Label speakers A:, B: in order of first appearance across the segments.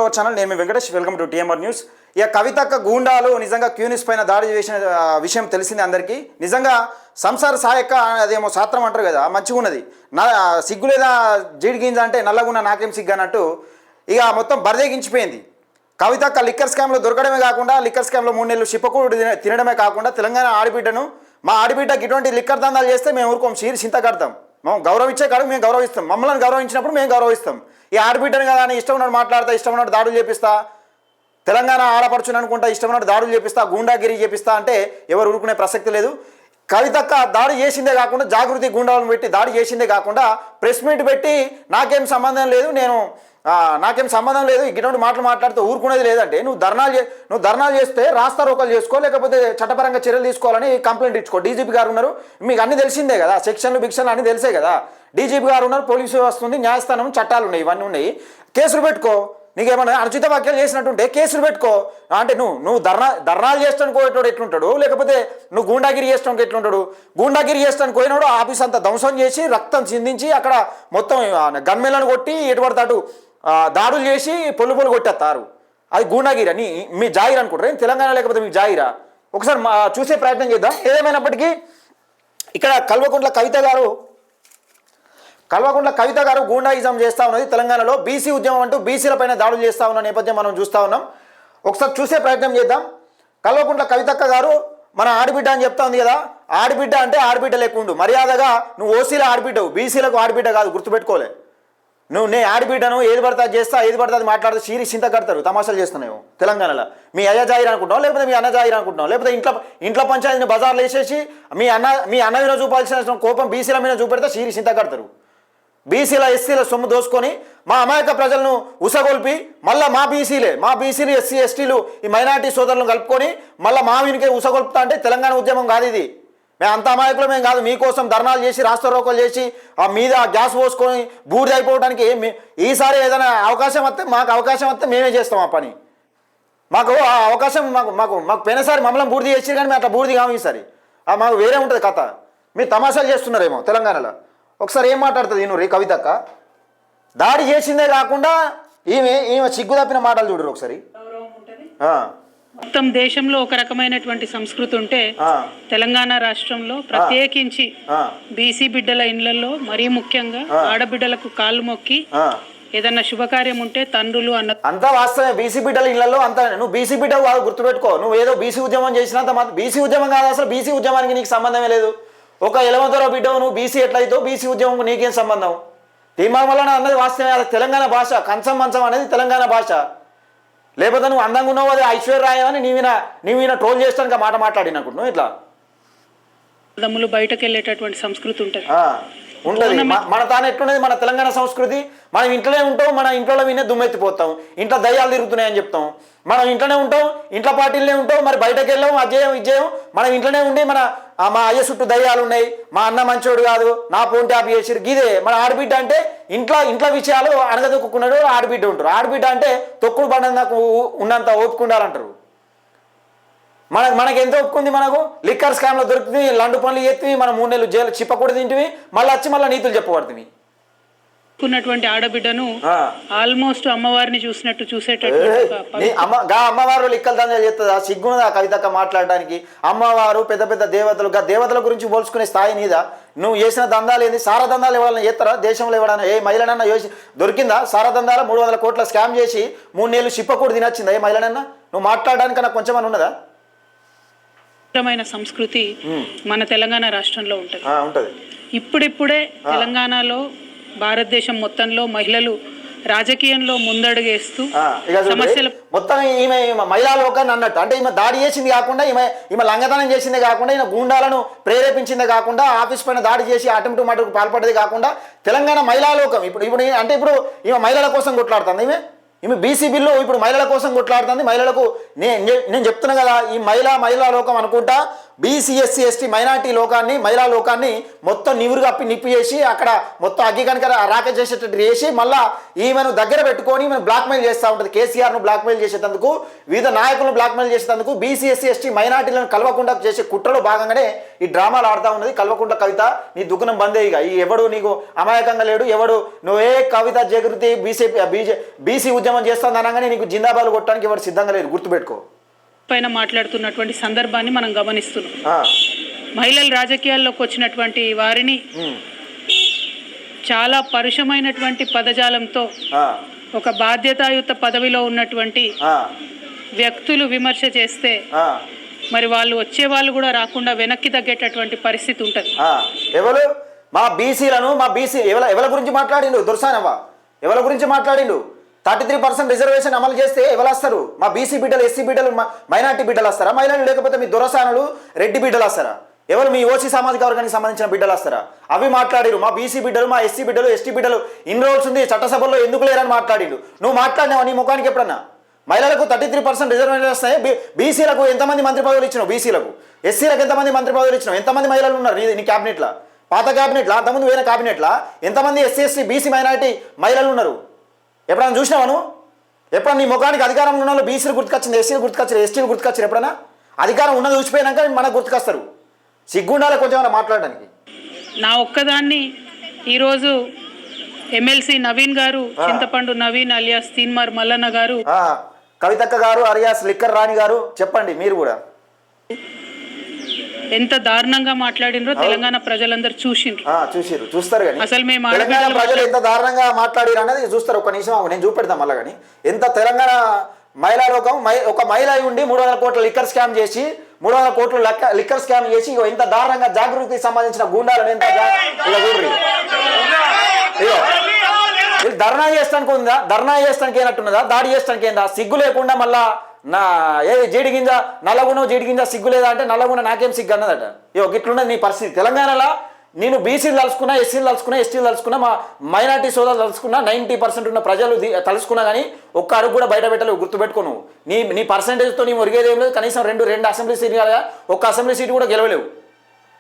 A: Hour channel. నేను మీ Venkatesh. Welcome to TMR news. ఇక కవితక్క గూండాలు నిజంగా క్యూనిస్ పైన దాడి చేసిన విషయం తెలిసింది అందరికీ. నిజంగా సంసార సహాయక అదేమో శాస్త్రం అంటారు కదా, మంచిగా ఉన్నది. సిగ్గు లేదా జీడి గింజ అంటే నల్లగున్న నాకేం సిగ్గు అన్నట్టు ఇక మొత్తం బరిదేగించిపోయింది. కవితక్క లిక్కర్ స్కామ్లో దొరకడమే కాకుండా లిక్కర్ స్కామ్లో 3 నెలలు చిప్పకూడు తినడమే కాకుండా తెలంగాణ ఆడబిడ్డను మా ఆడబిడ్డకి ఇటువంటి లిక్కర్ దందాలు చేస్తే మేము ఊరుకోం, చింత కడతాం. మేము గౌరవించే కాదు, మేము గౌరవిస్తాం. మమ్మల్ని గౌరవించినప్పుడు మేము గౌరవిస్తాం. ఈ ఆడబిడ్డను కదా అని ఇష్టం ఉన్నట్టు మాట్లాడతా, ఇష్టం ఉన్నట్టు దాడులు చేపిస్తా, తెలంగాణ ఆడపడుచుని అనుకుంటా ఇష్టం ఉన్నట్టు దాడులు చేపిస్తా, గూండాగిరి చేపిస్తా అంటే ఎవరు ఊరుకునే ప్రసక్తి లేదు. కవితక్క దాడి చేసిందే కాకుండా జాగృతి గూండాలను పెట్టి దాడి చేసిందే కాకుండా ప్రెస్ మీట్ పెట్టి నాకేం సంబంధం లేదు ఇటువంటి మాటలు మాట్లాడితే ఊరుకునేది లేదంటే నువ్వు ధర్నాలు చేస్తే రాస్తా రోకలు చేసుకో, లేకపోతే చట్టపరంగా చర్యలు తీసుకోవాలని కంప్లైంట్ ఇచ్చుకో. డీజీపీ గారు ఉన్నారు, మీకు అన్ని తెలిసిందే కదా, సెక్షన్లు బిక్షన్లు అన్నీ తెలిసే కదా. డీజీపీ గారు ఉన్నారు, పోలీసు వ్యవస్థ ఉంది, న్యాయస్థానం, చట్టాలు ఉన్నాయి, ఇవన్నీ ఉన్నాయి. కేసులు పెట్టుకో. నీకేమన్నా అనుచిత వ్యాఖ్యలు చేసినట్టుంటే కేసులు పెట్టుకో. అంటే నువ్వు ధర్నాలు చేస్తాను పోయేటోడు ఎట్లుంటాడు, లేకపోతే నువ్వు గూండాగిరి చేస్తానికి ఎట్లుంటాడు. గూండాగిరి చేస్తానికి పోయినాడు ఆఫీస్ అంతా ధ్వంసం చేసి రక్తం చిందించి అక్కడ మొత్తం గన్మెలను కొట్టి ఎటు పడతాడు దాడులు చేసి పొల్లు కొట్టేస్తారు. అది గూండాగిరి అని మీ జాగిరి అనుకుంటారు. తెలంగాణ లేకపోతే మీకు జాగిరా? ఒకసారి చూసే ప్రయత్నం చేద్దాం. ఏదేమైనప్పటికీ ఇక్కడ కల్వకుంట్ల కవిత గారు గూండాయిజం చేస్తూ ఉన్నది. తెలంగాణలో బీసీ ఉద్యమం అంటూ బీసీలపైన దాడులు చేస్తూ ఉన్న నేపథ్యం మనం చూస్తూ ఉన్నాం. ఒకసారి చూసే ప్రయత్నం చేద్దాం. కల్వకుంట్ల కవితక్క గారు మన ఆడబిడ్డ అని చెప్తా ఉంది కదా, ఆడబిడ్డ అంటే ఆడబిడ్డ లేకుండు మర్యాదగా. నువ్వు ఓసీల ఆడబిడ్డవు, బీసీలకు ఆడబిడ్డ కాదు, గుర్తుపెట్టుకోలే. నే ఆడబిడ్డను ఏది పడతా చేస్తా, ఏది పడతా మాట్లాడితే చింత కడతారు. తమాషాలు చేస్తున్నావు తెలంగాణలో. మీ అయ్య జాయిర్ అనుకుంటున్నావు, లేకపోతే మీ అన్న జాయిర్ అనుకుంటున్నావు, లేకపోతే ఇంట్లో పంచాయతీని బజార్లు వేసేసి మీ అన్న మీద చూపాల్సిన కోపం బీసీల మీద చూపెడితే చింత కడతారు. బీసీల ఎస్సీల సొమ్ము దోసుకొని మా అమాయక ప్రజలను ఉసగొల్పి మళ్ళీ మా బీసీలు ఎస్సీ ఎస్టీలు ఈ మైనార్టీ సోదరులను కలుపుకొని మళ్ళీ మా వీనికే ఉసగొల్పుతా అంటే తెలంగాణ ఉద్యమం కాదు ఇది. మేము అంత అమాయకులు మేము కాదు. మీకోసం ధర్నాలు చేసి రాస్తా రోకోలు చేసి ఆ మీద గ్యాస్ పోసుకొని బూడిద అయిపోవడానికి ఈసారి ఏదైనా అవకాశం వస్తే మేమే చేస్తాం ఆ పని. మాకు ఆ అవకాశం మాకు పోయినసారి మమ్మల్ని బూడిద చేసి కానీ మేము అట్లా బూడిది కాము. ఈసారి మాకు వేరే ఉంటుంది కథ. మీరు తమాషాలు చేస్తున్నారేమో తెలంగాణలో. ఒకసారి ఏం మాట్లాడుతుంది నువ్వు కవితక్క? దాడి చేసిందే కాకుండా ఈమె సిగ్గు తప్పిన మాటలు చూడరు ఒకసారి.
B: మొత్తం దేశంలో ఒక రకమైనటువంటి సంస్కృతి ఉంటే తెలంగాణ రాష్ట్రంలో ప్రత్యేకించి బీసీ బిడ్డల ఇళ్లలో మరీ ముఖ్యంగా ఆడబిడ్డలకు కాళ్ళు మొక్కి ఏదన్నా శుభకార్యం ఉంటే తండ్రులు
A: అంతా వాస్తవమే. బీసీ బిడ్డల ఇళ్లలో అంతా నువ్వు బీసీ బిడ్డ కాదు, గుర్తుపెట్టుకో. నువ్వు ఏదో బీసీ ఉద్యమం చేసినంత బీసీ ఉద్యమం కాదు, అసలు బీసీ ఉద్యమానికి నీకు సంబంధమే లేదు. ఒక ఎలవంతరో బిడ్డవు నువ్వు బీసీ ఎట్లయితావు, బీసీ ఉద్యమం నీకేం సంబంధం? తీర్మానం వల్ల అన్నది వాస్తవమే. అది తెలంగాణ భాష. కంచం మంచం అనేది తెలంగాణ భాష. లేకపోతే నువ్వు అందంగా ఉన్నావు అది ఐశ్వర్య అని నీవిన ట్రోల్ చేస్తాను మాట మాట్లాడినప్పుడు ఇట్లా
B: దమ్ములు బయటకు వెళ్ళేటటువంటి సంస్కృతి ఉంటుంది.
A: మన తాను ఎట్లున్నది మన తెలంగాణ సంస్కృతి. మనం ఇంట్లోనే ఉంటాం, మన ఇంట్లో వినే దుమ్మెత్తిపోతాం, ఇంట్లో దయ్యాలు తిరుగుతున్నాయని చెప్తాం. మనం ఇంట్లోనే ఉంటాం, ఇంట్లో పార్టీలనే ఉంటాం, మరి బయటకు వెళ్ళాం, అజయం విజయం. మనం ఇంట్లోనే ఉండి మా అయ్య చుట్టూ దయ్యాలు ఉన్నాయి, మా అన్న మంచోడు కాదు, నా ఫోన్ ట్యాప్ చేసిరు, గీదే మన ఆడబిడ్డ అంటే. ఇంట్లో విషయాలు అనగదొక్కున్నాడు ఆడబిడ్డ ఉంటారు. ఆడబిడ్డ అంటే తొక్కుడు బండ నాకు ఉన్నంత ఓపుకుండాలంటారు. మనకి ఎంత ఒప్పుకుంది? మనకు లిక్కర్ స్కామ్లో దొరుకుతుంది, లండు పనులు చేస్తుంది, మనం 3 నెలలు జైలు చిప్పకూడదు తింటివి, మళ్ళీ నీతులు చెప్పబడుతుంది.
B: ఉన్నటువంటి ఆడబిడ్డను ఆల్మోస్ట్ అమ్మవారిని చూసినట్టు
A: అమ్మవారు లిక్కలు దందాలు చేస్తుందా? సిగ్గునదా కవితక్క మాట్లాడడానికి? అమ్మవారు పెద్ద పెద్ద దేవతలు, దేవతల గురించి పోల్చుకునే స్థాయి నీదా? నువ్వు చేసిన దందాలు ఏంది? సారా దందాలు ఎవరైనా చేస్తారా దేశంలో? ఎవరైనా ఏ మహిళనన్నా దొరికిందా సారా దందాలు? 300 కోట్ల స్కామ్ చేసి 3 నెలలు చిప్పకూడదు తినొచ్చిందా ఏ మహిళనన్నా? నువ్వు మాట్లాడడానికి నాకు కొంచెమని ఉన్నదా?
B: సంస్కృతి మన తెలంగాణ రాష్ట్రంలో ఉంటుంది. ఇప్పుడిప్పుడే తెలంగాణలో భారతదేశం మొత్తంలో మహిళలు రాజకీయంలో ముందడుగేస్తూ సమస్యలు
A: మొత్తం ఈమె మహిళా లోకాన్ని అన్నట్టు. అంటే ఈమె దాడి చేసింది కాకుండా, ఈమె లంగతనం చేసిందే కాకుండా, ఈమె గూండాలను ప్రేరేపించిందే కాకుండా, ఆఫీస్ పైన దాడి చేసి అటెంప్ట్ మర్డర్కు పాల్పడేది కాకుండా తెలంగాణ మహిళా లోకం ఇప్పుడు ఈమె మహిళల కోసం కొట్లాడుతుంది. ఈమె బీసీ బిల్లు ఇప్పుడు మహిళల కోసం కొట్లాడుతుంది. మహిళలకు నేను చెప్తున్నా కదా, ఈ మహిళా లోకం అనుకుంటా బీసీ ఎస్సీ ఎస్టీ మైనార్టీ లోకాన్ని మహిళా లోకాన్ని మొత్తం నివురు కప్పి నిప్పి చేసి అక్కడ మొత్తం అగ్గి కనుక రాకెట్ చేసేటట్టు చేసి మళ్ళీ ఈమెను దగ్గర పెట్టుకొని ఈమెను బ్లాక్మెయిల్ చేస్తూ ఉంటుంది. కేసీఆర్ను బ్లాక్మెయిల్ చేసేందుకు, వివిధ నాయకులను బ్లాక్మెయిల్ చేసేందుకు బీసీ ఎస్సీ ఎస్టీ మైనార్టీలను కల్వకుండా చేసే కుట్రలో భాగంగానే ఈ డ్రామాలు ఆడుతూ ఉన్నది. కల్వకుండా కవిత నీ దుకాణం బందే. ఇక ఈ ఎవడు నీకు అమాయకంగా లేడు, ఎవడు నువ్వే కవిత జాగృతి బీసీ ఉద్యమం చేస్తుంది అనగానే నీకు జిందాబాలు కొట్టడానికి ఎవరు సిద్ధంగా లేదు, గుర్తుపెట్టుకో.
B: పైన మాట్లాడుతున్నటువంటి సందర్భాన్ని మనం గమనిస్తున్నాం. మహిళలు రాజకీయాల్లోకి వచ్చినటువంటి వారిని చాలా పరుషమైనటువంటి పదజాలంతో ఒక బాధ్యతాయుత పదవిలో ఉన్నటువంటి వ్యక్తులు విమర్శ చేస్తే మరి వాళ్ళు వచ్చే వాళ్ళు కూడా రాకుండా వెనక్కి తగ్గేటటువంటి పరిస్థితి ఉంటుంది.
A: ఎవరు మా బీసీలను మా బీసీ ఎవరి గురించి మాట్లాడిండు? దొరసానవ్వ ఎవరి గురించి మాట్లాడిండు? 33% రిజర్వేషన్ అమలు చేస్తే ఎవరు వస్తారు? మా బీసీ బిడ్డలు, ఎస్సీ బిడ్డలు, మైనార్టీ బిడ్డలు వస్తారా? మహిళలు లేకపోతే మీ దొరసానులు, రెడ్డి బిడ్డలు వస్తారా? ఎవరు మీ ఓసీ సామాజిక వర్గానికి సంబంధించిన బిడ్డలు వస్తారా? అవి మాట్లాడిరు. మా బీసీ బిడ్డలు, మా ఎస్సీ బిడ్డలు, ఎస్టీ బిడ్డలు ఇన్ని రోజులు ఉంది చట్టసభల్లో ఎందుకు లేరని మాట్లాడిండు. నువ్వు మాట్లాడినావు నీ ముఖానికి ఎప్పుడన్నా? మహిళలకు 33% రిజర్వేషన్ వస్తాయి. బీసీలకు ఎంతమంది మంత్రి పదవులు ఇచ్చినావు? బీసీలకు ఎస్సీలకు ఎంతమంది మంత్రి పదవులు ఇచ్చినావు? ఎంతమంది మహిళలు ఉన్నారు నీ క్యాబినెట్లో? పాత క్యాబినెట్లో, అంతకుముందు వేరే క్యాబినెట్లో ఎంతమంది ఎస్సీ ఎస్టీ బీసీ మైనారిటీ మహిళలు ఉన్నారు? ఎప్పుడన్నా చూసినావాను? ఎప్పుడన్నా నీ ముఖానికి అధికారం ఉన్న వాళ్ళు బీసీలు గుర్తుకొచ్చింది, ఎస్సీలు గుర్తుకొచ్చారు, ఎస్టీలు గుర్తుకొచ్చారు? ఎప్పుడన్నా అధికారం ఉన్నది చూసిపోయినాక మనకు గుర్తుకొస్తారు. సిగ్గుండాలి కొంచెం మాట్లాడడానికి.
B: నా ఒక్కదాన్ని ఈరోజు ఎమ్మెల్సీ నవీన్ గారు, చింతపండు నవీన్ అలియాస్ తీన్మార్ మల్లన్న గారు,
A: కవితక్క గారు అలియాస్ లిక్కర్ రాణి గారు, చెప్పండి మీరు కూడా
B: ఎంత దారుణంగా మాట్లాడినరో తెలంగాణ ప్రజలందరూ
A: చూస్తారు. కానీ
B: అసలు మేము
A: తెలంగాణ ప్రజలు ఎంత దారుణంగా మాట్లాడారు అనేది చూస్తారు. ఒక నిమిషం నేను చూపెడతాం మళ్ళీ. కానీ ఎంత తెలంగాణ మహిళా లోకం ఒక మహిళ ఉండి 300 కోట్ల లిక్కర్ స్కామ్ చేసి 300 కోట్లు లిక్కర్ స్కామ్ చేసి ఎంత దారుణంగా జాగృతికి సంబంధించిన గూండాలను ఎంత చూడ్రి. ధర్నా చేస్తానికి ఉందా? ధర్నా చేస్తానికి ఏనట్టున్నదా? దాడి చేస్తానికి ఏందా? సిగ్గు లేకుండా మళ్ళా నా జీడి గింజ నల్లగున జీడి గింజ సిగ్గు లేదా అంటే నల్లగున నాకేం సిగ్గు అన్నదట. ఇట్లున్నది నీ పరిస్థితి. తెలంగాణలో నేను బీసీలు తలుచుకున్నా, ఎస్సీలు తలుచుకున్నా, ఎస్టీలు తలుచుకున్నా, మా మైనార్టీ సోదరులు తలుచుకున్నా, 90% ఉన్న ప్రజలు తలుచుకున్నా కానీ ఒక్క అడుగు కూడా బయట పెట్టలేవు. గుర్తుపెట్టుకో. నువ్వు నీ పర్సంటేజ్తో నీ ఒరిగేది ఏం లేదు. కనీసం రెండు అసెంబ్లీ సీట్లు కదా, ఒక్క అసెంబ్లీ సీటు కూడా గెలవలేవు.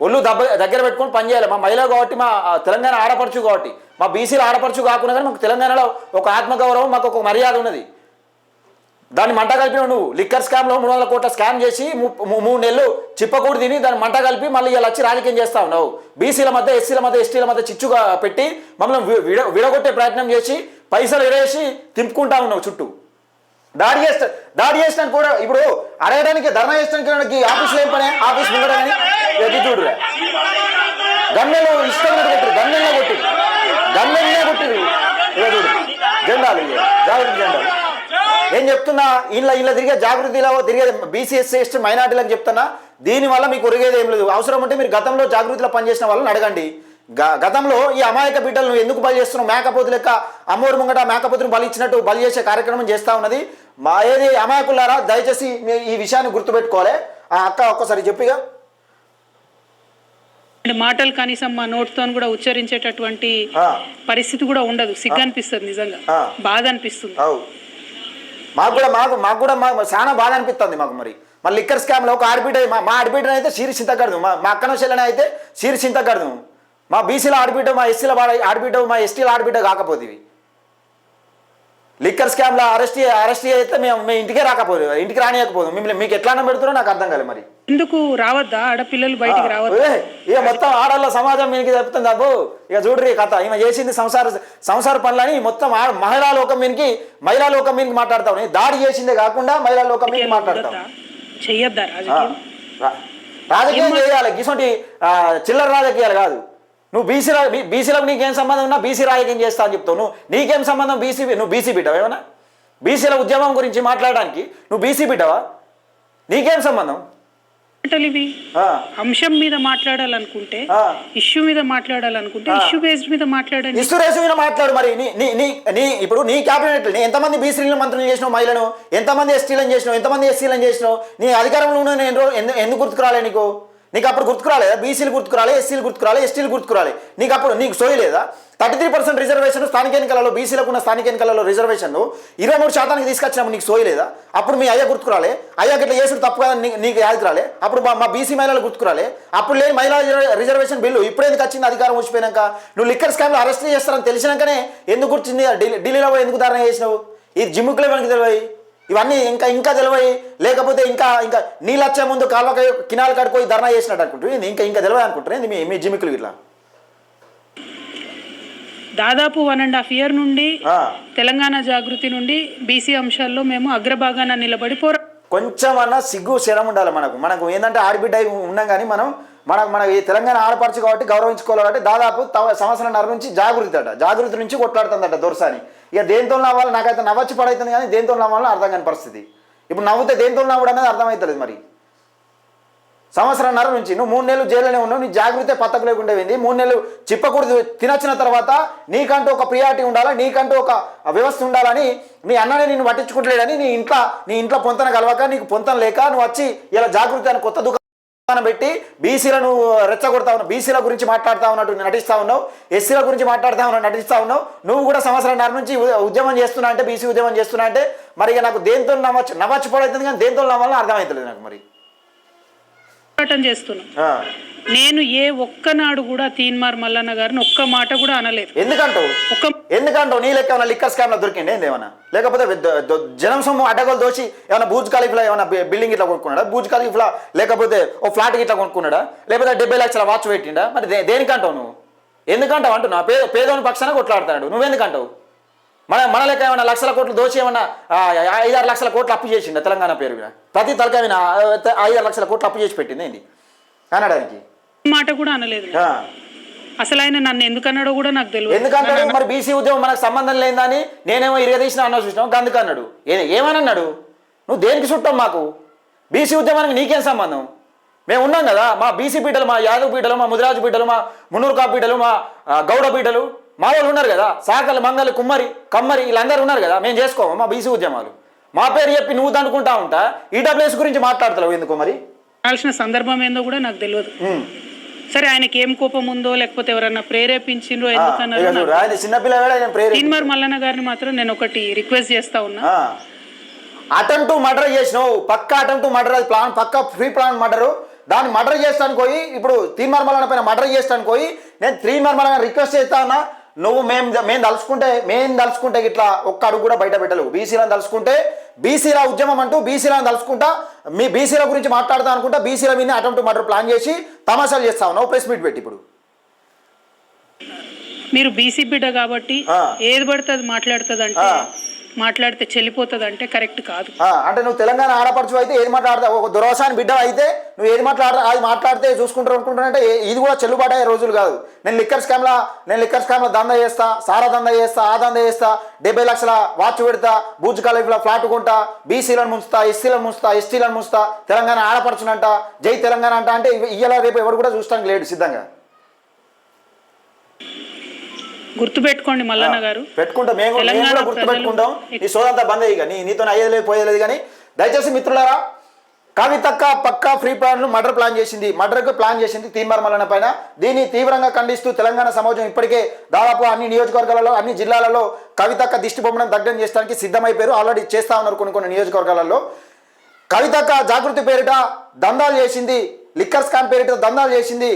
A: ఒళ్ళు దగ్గర పెట్టుకొని పనిచేయాలి. మా మహిళ కాబట్టి, మా తెలంగాణ ఆడపడుచు కాబట్టి, మా బీసీలు ఆడపడుచు కాకుండా కానీ మాకు తెలంగాణలో ఒక ఆత్మగౌరవం, మాకు ఒక మర్యాద ఉన్నది. దాన్ని మంట కలిపినావు నువ్వు. లిక్కర్ స్కామ్లో 300 కోట్ల స్కామ్ చేసి 3 నెలలు చిప్పకూడు తిని దాన్ని మంట కలిపి మళ్ళీ ఇలా వచ్చి రాజకీయం చేస్తా ఉన్నావు. బీసీల మధ్య, ఎస్సీల మధ్య, ఎస్టీల మధ్య చిచ్చుగా పెట్టి మమ్మల్ని విడగొట్టే ప్రయత్నం చేసి పైసలు ఎరేసి తింపుకుంటా ఉన్నావు చుట్టూ. దాడి చేస్తాను కూడా. ఇప్పుడు అడగడానికి ధర్నా చేస్తానికి ఆఫీస్లో ఏం పని? ఆఫీస్ ముందరని ఎది చూడరా. గన్నెలు ఇష్టం కొట్టిరు, గన్నెలనే కొట్టిరు. ఇలా చూడు జెండాలు, జాగ్రత్త జెండాలు. నేను చెప్తున్నా, ఇలా తిరిగే జాగృతిలో తిరిగే బీసీ ఎస్సీ ఎస్టీ మైనార్టీలకు చెప్తున్నా. దీనివల్ల మీకు ఒరిగేది ఏం లేదు. అవసరం ఉంటే మీరు గతంలో జాగృతిలో పనిచేసిన వాళ్ళని అడగండి. గతంలో ఈ అమాయక బిడ్డలను ఎందుకు బలి చేస్తున్నావు? మేకపోతు లెక్క అమ్మోరు ముంగట మేకపోతును బలి ఇచ్చినట్టు బలి చేసే కార్యక్రమం చేస్తూ ఉన్నది. మా ఏది అమాయకులారా, దయచేసి ఈ విషయాన్ని గుర్తుపెట్టుకోవాలి. అక్క ఒక్కసారి చెప్పిగా.
B: మాటలు కనీసం మా నోటితో కూడా ఉచ్చరించేటటువంటి పరిస్థితి కూడా ఉండదు. సిగ్గు అనిపిస్తుంది, నిజంగా బాధ అనిపిస్తుంది.
A: మాకు కూడా చాలా బాధ అనిపిస్తుంది మాకు. మరి లిక్కర్ స్కామ్లో ఒక ఆడబిడ్డ, మా ఆడబిడ్డను అయితే సీరి చింతకడదు, మా అక్కన చెల్లెని అయితే సీరి చింతకడదు. మా బీసీల ఆడబిడ్డ, మా ఎస్సీల ఆడబిడ్డ, మా ఎస్టీల ఆడబిడ్డ కాకపోతే లిక్కర్ స్కామ్లో అరెస్ట్ అయితే మేము ఇంటికే రాకపోదు, ఇంటికి రానియకపోదు. మిమ్మల్ని మీకు ఎట్లా పెడుతున్నారో నాకు అర్థం కాలేదు. మరి
B: ఎందుకు రావద్దా ఆడపిల్లలు బయటికి రావద్దా?
A: ఇక మొత్తం ఆడళ్ళ సమాజం మీకు చెప్తుంది అబ్బు. ఇక చూడ్రి కథ. ఈమె చేసింది సంసార పనులని మొత్తం మహిళా లోకం మీదకి మాట్లాడతావు. దాడి చేసిందే కాకుండా మహిళా లోకం మీదకి మాట్లాడతావు.
B: చెయ్యొద్దా
A: రాజకీయం చేయాలి, గిసొంటి చిల్లర రాజకీయాలు కాదు. నువ్వు బీసీలకు నీకేం సంబంధం ఉన్నా బీసీ రాజకీయం చేస్తా అని చెప్తావు. నీకేం సంబంధం? నువ్వు బీసీ బిడ్డవా? ఏమన్నా బీసీల ఉద్యమం గురించి మాట్లాడడానికి నువ్వు బీసీ బిడ్డవా? నీకేం సంబంధం?
B: ఇవి అంశం మీద మాట్లాడాలనుకుంటే, ఇష్యూ మీద మాట్లాడాలనుకుంటే ఇష్యూ బేస్డ్ మీద మాట్లాడండి.
A: ఇష్యూ బేస్డ్ మీద మాట్లాడు. మరి ఇప్పుడు నీ క్యాబినెట్ ఎంతమంది బీసీలను మంత్రులు చేసినావు? మహిళను ఎంతమంది ఎస్టీలను చేసినావు? ఎంతమంది ఎస్సీలను చేసినావు? నీ అధికారంలో ఉన్న ఎందుకు గుర్తుకు రాలే నీకు? నీకు అప్పుడు గుర్తుకురాలేదా? బీసీలు గుర్తుకురాలి, ఎస్సీలు గుర్తుకురాలి, ఎస్టీలు గుర్తుకురాలి. నీకు అప్పుడు నీకు సోయలేదా? 33% రిజర్వేషన్ స్థానిక ఎన్నికలలో బీసీలకు ఉన్న స్థానిక ఎన్నికలలో రిజర్వేషన్ 23% తీసుకొచ్చినప్పుడు నీకు సోయలేదా? అప్పుడు మీ అయ్య గుర్తుకురాలే, అయ్యాకి ఇట్లా చేసుడు తప్పు కదా నీకు యాదికి రాలే? అప్పుడు మా బీసీ మహిళలు గుర్తుకురాలే? అప్పుడు లేని మహిళా రిజర్వేషన్ బిల్లు ఇప్పుడు ఎందుకు వచ్చింది? అధికారం వచ్చిపోయినాక నువ్వు లిక్కర్ స్కామ్లో అరెస్ట్ చేస్తారని తెలిసినాకనే ఎందుకు కూర్చుంది? ఢిల్లీలో పోయి ఎందుకు ధర్నా చేసినావు? ఈ జిమ్ముకులే మనకి తెలివాయి, ఇవన్నీ ఇంకా తెలివాయి. లేకపోతే ఇంకా నీళ్ళు వచ్చే ముందు కాలువ కినాలు కడుకోయి ధర్నా చేసినట్టు అనుకుంటారు. ఇంకా తెలివాయి అనుకుంటారు మీ జిమ్ముకులు ఇట్లా.
B: దాదాపు 1.5 year నుండి తెలంగాణ జాగృతి నుండి బీసీ అంశాల్లో మేము అగ్రభాగాన నిలబడి
A: కొంచెం అన్నా సిగ్గు శరం ఉండాలి మనకు ఏంటంటే ఆడబిడ్డ ఉన్నాం కానీ మన ఈ తెలంగాణ ఆడపరచు కాబట్టి గౌరవించుకోవాలి కాబట్టి దాదాపు సంవత్సరంన్నర నుంచి జాగృతి నుంచి కొట్లాడుతుందట దొరసాని. ఇక దేంతో నవ్వాలి నాకైతే నవ్వచ్చు పడవుతుంది కానీ దేంతో నవ్వాలో అర్థం కాని పరిస్థితి. ఇప్పుడు నవ్వుతే దేంతో నవ్వడం అనేది అర్థమవుతుంది. మరి సంవత్సరంన్నర నుంచి నువ్వు 3 నెలలు జైల్లోనే ఉన్నావు, నీ జాగ్రత్త పత్తకు లేకుండా పోయింది. 3 నెలలు చిప్పకూడదు తినొచ్చిన తర్వాత నీకంటూ ఒక ప్రియారిటీ ఉండాలా, నీకంటూ ఒక వ్యవస్థ ఉండాలని నీ అన్ననే నిన్ను పట్టించుకుంటలేడని నీ ఇంట్లో పొంతన కలవక నీకు పొంతన లేక నువ్వు వచ్చి ఇలా జాగృతి అని కొత్త దుకాణం పెట్టి బీసీలను రెచ్చగొడతా ఉన్నావు, బీసీల గురించి మాట్లాడుతూ ఉన్నట్టు నటిస్తూ ఉన్నావు, ఎస్సీల గురించి మాట్లాడుతూ ఉన్నావు నటిస్తూ ఉన్నావు. నువ్వు కూడా సంవత్సరంన్నర నుంచి ఉద్యమం చేస్తున్నా అంటే బీసీ ఉద్యమం చేస్తున్నా అంటే మరి ఇక నాకు దేంతో నవ్వచ్చు పడవుతుంది కానీ దేంతో నవ్వాలని అర్థమవుతుంది నాకు. మరి
B: పోరాటం చేస్తున్నాం. నేను ఏ ఒక్కనాడు కూడా తీన్మార్ మల్లన్న గారిని ఒక్క మాట కూడా అనలేదు.
A: ఎందుకంటావు నీ లెక్క ఏమైనా లిక్కర్ స్కామ్ లో దొరికింది ఏమన్నా? లేకపోతే జనం సొమ్ము అడ్డగోలు దోచి ఏమైనా బూజ్ ఖలీఫ్లా ఏమైనా బిల్డింగ్ ఇట్లా కొనుక్కున్నాడా? బూజ్ ఖలీఫ్లా లేకపోతే ఓ ఫ్లాట్ ఇట్లా కొనుక్కున్నాడా? లేకపోతే 70 లక్షల వాచ్ పెట్టిండా? మరి దేనికంటావు నువ్వు? ఎందుకంటావు అంటున్నా? పేదోని పక్షాన కొట్లాడుతున్నాడు, నువ్వెందుకంటావు? మన లెక్క ఏమన్నా లక్షల కోట్లు దోచి ఏమన్నా 5-6 లక్షల కోట్లు అప్పు చేసిండ తెలంగాణ పేరు మీద? ప్రతి తలకాయ 5-6 లక్షల కోట్లు అప్పు చేసి పెట్టింది ఏంటి అనడానికి?
B: మాట కూడా అనలేదు అసలు. ఆయన నన్ను ఎందుకన్నాడో కూడా నాకు తెలియదు.
A: ఎందుకంటాడు? మరి బీసీ ఉద్యమం మనకు సంబంధం లేదని నేనేమో ఇరగదీసిన అన్న చూసినావు అందుకన్నాడు. ఏమనన్నాడు? నువ్వు దేనికి చుట్టాం మాకు? బీసీ ఉద్యమానికి నీకేం సంబంధం? మేము ఉన్నాం కదా, మా బీసీ బిడ్డలు, మా యాదవ్ బిడ్డలు, మా ముదిరాజు బిడ్డలు, మా మున్నూరు కాపు బిడ్డలు, మా గౌడ బిడ్డలు, మా వాళ్ళు ఉన్నారు కదా, సాకలు మంగళ కమ్మరి వీళ్ళందరూ ఉన్నారు కదా. మేము చేసుకోము మా బీసీ ఉద్యమాలు. మా పేరు చెప్పి నువ్వు దండుకుంటా ఉంటా ఈడబ్ల్యూఎస్ గురించి మాట్లాడతావు ఎందుకో? మరి
B: కావాల్సిన సందర్భం ఏందో కూడా నాకు తెలియదు. సరే ఆయనకి ఏం కోపం ఉందో లేకపోతే ఎవరన్నా ప్రేరేపించిండ్రో ఎందుకన్నారు? తీన్మార్ మల్లన్న గారిని మాత్రం నేను ఒకటి రిక్వెస్ట్ చేస్తా ఉన్నా.
A: అటెంప్ట్ మర్డర్ చేసినావు, పక్క అటెంప్ట్ మర్డర్, అది ప్లాన్ పక్క ప్రీ ప్లాన్ మర్డరు. దాన్ని మర్డర్ చేస్తాను పోయి ఇప్పుడు తీన్మార్ మల్లన్న పైన మర్డర్ చేస్తాను పోయి నేను తీన్మార్ మల్లన్న రిక్వెస్ట్ చేస్తా ఉన్నా. నువ్వు మేము తలుచుకుంటే ఇట్లా ఒక్క అడుగు కూడా బయట పెట్టలేవు. బీసీలను తలుచుకుంటే బీసీల ఉద్యమం అంటూ బీసీలను తలుచుకుంటా మీ బీసీల గురించి మాట్లాడతా అనుకుంటా బీసీల మీద అటెంప్ట్ మర్డర్ ప్లాన్ చేసి తమాషాలు చేస్తా ఉన్నావు. ప్రెస్ మీట్ పెట్టి ఇప్పుడు
B: మీరు బీసీ బిడ్డ కాబట్టి ఏది పడితే అది మాట్లాడితే చెల్లిపోతుంది అంటే కరెక్ట్ కాదు.
A: అంటే నువ్వు తెలంగాణ ఆడపడుచు అయితే ఏది మాట్లాడతావు? ఒక దురవసాని బిడ్డ అయితే నువ్వు ఏది అది మాట్లాడితే చూసుకుంటారు అనుకుంటానంటే ఇది కూడా చెల్లుబాటు అయ్యే రోజులు కాదు. నేను లిక్కర్ స్కామ్లో దందా చేస్తా, సారా దందా చేస్తా, ఆ దందా చేస్తా, 70 లక్షల వాచ్ పెడతా, బూజ్ ఖలీఫ్లా ఫ్లాట్ కొంటా, బీసీలను ముంచుతా, ఎస్సీలను ముంచుతా, ఎస్టీలను ముంచుతా, తెలంగాణ ఆడపడుచునంట, జై తెలంగాణ అంట అంటే ఇయ్యాల రేపు ఎవరు కూడా చూస్తానికి లేడు సిద్ధంగా.
B: గుర్తుపెట్టుకోండి మల్లన్న గారు,
A: పెట్టుకుంటాం మేము కూడా గుర్తుపెట్టుకుంటాం. ఈ సోదంతా బంద్ అయ్యి కానీ నీతో అయ్యేది లేదు పోయేది లేదు. కానీ దయచేసి మిత్రులారా, కవితక్క పక్క ఫ్రీ ప్లాన్ మర్డర్ ప్లాన్ చేసింది తీన్మార్ మల్లన్న పైన. దీన్ని తీవ్రంగా ఖండిస్తూ తెలంగాణ సమాజం ఇప్పటికే దాదాపు అన్ని నియోజకవర్గాలలో అన్ని జిల్లాలలో కవితక్క దిష్టి బొమ్మను దగ్ధం చేయడానికి సిద్ధమైపోయారు. ఆల్రెడీ చేస్తా ఉన్నారు కొన్ని నియోజకవర్గాలలో. కవితక్క జాగృతి పేరిట దందాలు చేసింది, లిక్కర్ స్కామ్ పేరిట దందాలు చేసింది.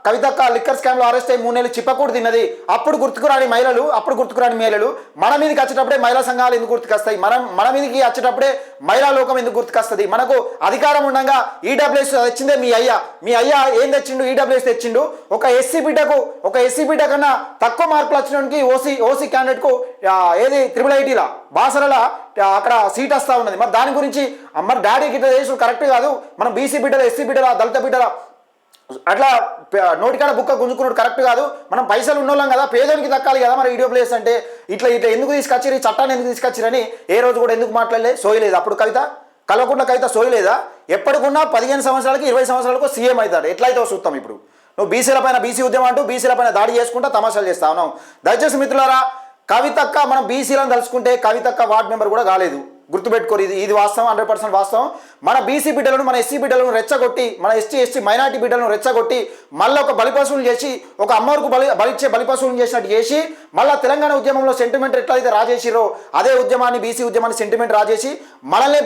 A: కవితక్క లిక్కర్ స్కామ్లో అరెస్ట్ అయ్యి 3 నెలలు చిప్పకూడు తిన్నది. అప్పుడు గుర్తుకురాని మహిళలు మన మీదకి వచ్చేటప్పుడే మహిళా సంఘాలు ఎందుకు గుర్తుకొస్తాయి? మన మీదకి వచ్చేటప్పుడే మహిళా లోకం ఎందుకు గుర్తుకొస్తుంది? మనకు అధికారం ఉండగా ఈడబ్ల్యూఎస్ తెచ్చిందే మీ అయ్యా ఏం తెచ్చిండు? ఈడబ్ల్యూఎస్ తెచ్చిండు. ఒక ఎస్సీ బిడ్డ కన్నా తక్కువ మార్కులు వచ్చినోడికి ఓసీ క్యాండిడేట్కు ఏది 888లా బాసరలా అక్కడ సీట్ వస్తూ ఉన్నది. మరి దాని గురించి మరి డాడీకి ఇట్లా చేసు కరెక్ట్ కాదు. మనం బీసీ బిడ్డల, ఎస్సీ బిడ్డల, దళిత బిడ్డల అట్లా నోటికాడ బుక్క గుంజుకున్నాడు కరెక్ట్ కాదు. మనం పైసలు ఉన్నోళ్ళం కదా, పేదోనికి దక్కాలి కదా. మరి వీడియో ప్లేస్ అంటే ఇట్లా ఎందుకు తీసుకొచ్చారు? ఈ చట్టాన్ని ఎందుకు తీసుకొచ్చారని ఏ రోజు కూడా ఎందుకు మాట్లాడలేదు? సోయలేదు అప్పుడు కల్వకుంట్ల కవిత సోయలేదా? ఎప్పటికున్నా 15 సంవత్సరాలకి 20 సంవత్సరాలకు సీఎం అవుతాడు. ఎట్లయితే చూస్తాం ఇప్పుడు. నువ్వు బీసీల పైన బీసీ ఉద్యమం అంటూ బీసీల పైన దాడి చేసుకుంటా తమాషాలు చేస్తా ఉన్నావు. దయచేసి మిత్రులారా, కవితక్క మనం బీసీలను తలుచుకుంటే కవితక్క వార్డు మెంబర్ కూడా కాలేదు. గుర్తుపెట్టుకోరు, ఇది వాస్తవం, 100% వాస్తవం. మన బీసీ బిడ్డలను, మన ఎస్సీ బిడ్డలను రెచ్చగొట్టి, మన ఎస్టీ మైనార్టీ బిడ్డలను రెచ్చగొట్టి మళ్ళీ ఒక బలిపశువులు చేసి, ఒక అమ్మవారికి బలిచ్చే బలిపశువులు చేసినట్టు చేసి, మళ్ళీ తెలంగాణ ఉద్యమంలో సెంటిమెంట్ ఎట్లయితే రాజేసిరో అదే ఉద్యమాన్ని, బీసీ ఉద్యమాన్ని సెంటిమెంట్ రాజేసి మనల్ని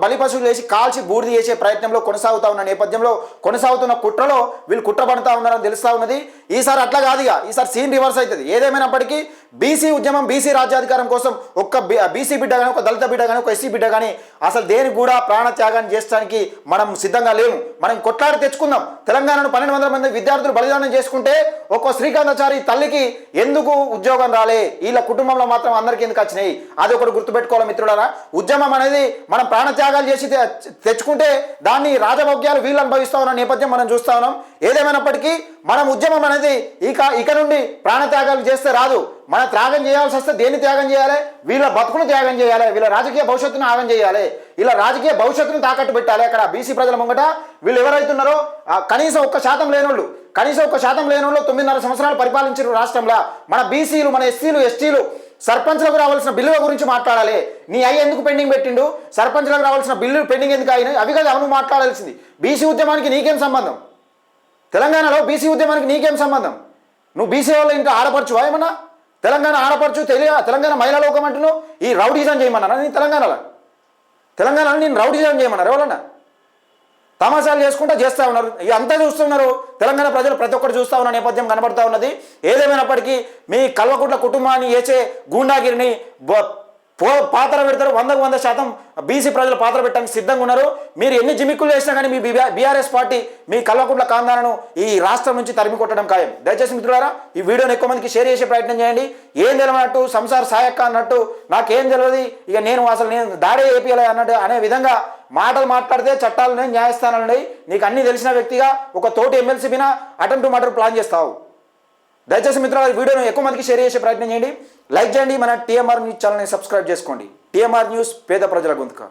A: బలిపశువులు చేసి కాల్చి బూడిద చేసే ప్రయత్నంలో కొనసాగుతా ఉన్న నేపథ్యంలో, కొనసాగుతున్న కుట్రలో వీళ్ళు కుట్ర పడుతూ ఉన్నారని తెలుస్తూ ఉన్నది. ఈసారి అట్లా కాదుగా, ఈసారి సీన్ రివర్స్ అవుతుంది. ఏదేమైనప్పటికీ బీసీ ఉద్యమం, బీసీ రాజ్యాధికారం కోసం ఒక్క బీసీ బిడ్డ కానీ, ఒక దళిత బిడ్డ కానీ, ఒక ఎస్సీ బిడ్డ కానీ అసలు దేనికి కూడా ప్రాణత్యాగాన్ని చేయడానికి మనం సిద్ధంగా లేము. మనం కొట్లాడి తెచ్చుకుందాం. తెలంగాణను 1200 మంది విద్యార్థులు బలిదానం చేసుకుంటే ఒక్కో శ్రీకాంతాచారి తల్లికి ఎందుకు ఉద్యోగం రాలే, వీళ్ళ కుటుంబంలో మాత్రం అందరికీ ఎందుకు వచ్చినాయి, అది ఒకటి గుర్తుపెట్టుకోవాలి మిత్రులారా. ఉద్యమం అనేది మనం ప్రాణత్యాగాలు చేసి తెచ్చుకుంటే దాన్ని రాజభోగ్యాలు వీళ్ళు అనుభవిస్తా ఉన్న నేపథ్యం మనం చూస్తా ఉన్నాం. ఏదేమైనప్పటికీ మనం ఉద్యమం అనేది ఇక నుండి ప్రాణత్యాగాలు చేస్తే రాదు. మన త్యాగం చేయాల్సి వస్తే దేన్ని త్యాగం చేయాలి? వీళ్ళ బతుకును త్యాగం చేయాలి, వీళ్ళ రాజకీయ భవిష్యత్తును ఆగం చేయాలి, ఇలా రాజకీయ భవిష్యత్తును తాకట్టు పెట్టాలి. అక్కడ బీసీ ప్రజల ముంగట వీళ్ళు ఎవరైతున్నారో కనీసం 1% లేనోళ్ళు, కనీసం 1% లేనోళ్ళు 9.5 సంవత్సరాలు పరిపాలించారు రాష్ట్రంలో. మన బీసీలు, మన ఎస్సీలు, ఎస్టీలు సర్పంచ్లకు రావాల్సిన బిల్లుల గురించి మాట్లాడాలి. నీ అయ్యి ఎందుకు పెండింగ్ పెట్టిండు? సర్పంచ్లకు రావాల్సిన బిల్లులు పెండింగ్ ఎందుకు అయినాయి? అవి కదా నువ్వు మాట్లాడాల్సింది. బీసీ ఉద్యమానికి నీకేం సంబంధం? తెలంగాణలో బీసీ ఉద్యమానికి నీకేం సంబంధం? నువ్వు బీసీ వాళ్ళ ఇంట్లో ఆడపరచువా ఏమన్నా? తెలంగాణ ఆడపరచు, తెలంగాణ మహిళా లోకం అంటున్నావు. ఈ రౌడీజం చేయమన్నారా నేను తెలంగాణలో నేను రౌడీజం చేయమన్నారు ఎవరన్నా? తమాషాలు చేసుకుంటూ చేస్తూ ఉన్నారు. అంతా చూస్తున్నారు తెలంగాణ ప్రజలు, ప్రతి ఒక్కరు చూస్తూ ఉన్న నేపథ్యం కనబడుతూ ఉన్నది. ఏదేమైనప్పటికీ మీ కల్వకుంట్ల కుటుంబాన్ని వేసే గూండాగిరిని పాత్ర పెడతారు. 100% బీసీ ప్రజలు పాత్ర పెట్టడానికి సిద్ధంగా ఉన్నారు. మీరు ఎన్ని జిమిక్కులు చేసినా కానీ మీ బీఆర్ఎస్ పార్టీ మీ కల్వకుంట్ల కాందాలను ఈ రాష్ట్రం నుంచి తరిమి కొట్టడం ఖాయం. దయచేసి మిత్రులారా ఈ వీడియోని ఎక్కువ మందికి షేర్ చేసే ప్రయత్నం చేయండి. ఏం తెలియనట్టు సంసార సాయక్క అన్నట్టు నాకేం తెలియదు, ఇక నేను దాడే ఏపీఎల్ అన్నట్టు అనే విధంగా మాటలు మాట్లాడితే చట్టాలు న్యాయస్థానాలు నీకు అన్ని తెలిసిన వ్యక్తిగా ఒక తోటి ఎమ్మెల్సీ మీద అటెంప్ట్ మర్డర్ ప్లాన్ చేస్తావు. దయచేసి మిత్రులు ఈ వీడియోను ఎక్కువ మందికి షేర్ చేసే ప్రయత్నం చేయండి, లైక్ చేయండి. మన టీఎంఆర్ న్యూస్ ఛానల్ని సబ్స్క్రైబ్ చేసుకోండి. టీఎంఆర్ న్యూస్, పేద ప్రజల గొంతుక.